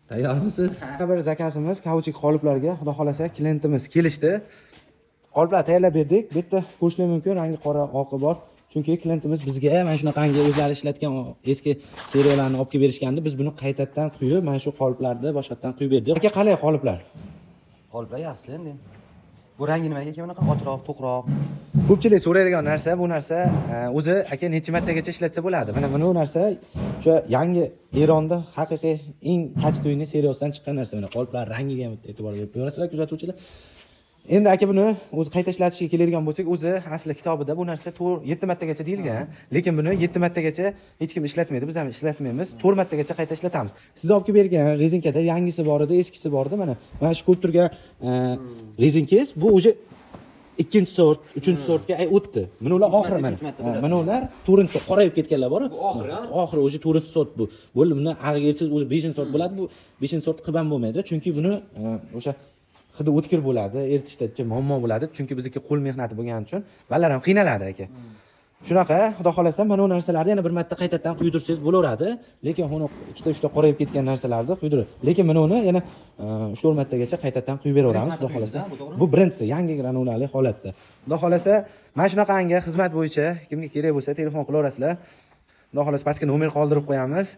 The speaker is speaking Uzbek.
Tayyormisiz? Bir zakazimiz kauchuk qoliplarga xudo xolasa klientimiz kelishdi. Qoliplar tayyorlab berdik. Bu yerda ko'rishingiz mumkin, rangi qora, oqi bor. Chunki klientimiz bizga mana shunaqangi o'zlari ishlatgan eski seriyalarni olib kelib berishgandi. Biz buni qaytadan quyib, mana shu qoliplarni boshqatdan quyib berdik. Aka qalay qoliplar? Qoliplar yaxshi endi. Bu rangi nimaga ekan bunaqa ochroq, to'qroq? Ko'pchilik so'raydigan narsa, bu narsa o'zi aka necha martagacha ishlatsa bo'ladi. Mana bu narsa o'sha yangi Eronda haqiqiy eng kачественный seriyasidan chiqqan narsa. Mana qoliplar rangiga ham e'tibor berib ko'rasizlar kuzatuvchilar. Endi aka buni o'zi qayta ishlatishga keladigan bo'lsak, o'zi asli kitobida bu narsa 7 martagacha deyilgan, lekin buni 7 martagacha hech kim ishlatmaydi, biz ham ishlatmaymiz. 4 martagacha qayta ishlatamiz. Siz olib kelib bergan rezinkada yangisi bor edi, eskisi bor edi. Mana shu ko'rib turgan rezinkangiz bu o'zi 2-sort, 3-sortga o'tdi. Mana ular oxiri mana. Mana ular 4-chi qorayib ketganlar bor. Bu oxiri o'zi 4-sort bu. Bo'ldi, buni ag'iga elsiz o'zi 5-sort bo'ladi. Bu 5-sort qilban bo'lmaydi, chunki buni o'sha hidi o'tkir bo'ladi, eritishda muammo bo'ladi, chunki bizniki qo'l mehnati bo'lgani uchun balalar ham qiynaladi aka. Shunaqa, xudo xolasa mana bu narsalarni yana bir marta qaytadan quydirsangiz bo'laveradi, lekin uni ikkita-uchta qorayib ketgan narsalarni quydirib. Lekin mana uni yana 3-4 martagacha qaytadan quyib beraveramiz, xudo xolasa. Bu birinchisi, yangi granulali holatda. Xudo xolasa, mana shunaqangi xizmat bo'yicha kimga kerak bo'lsa telefon qilaverasizlar. Xudo xolasa pastga nomer qoldirib qo'yamiz.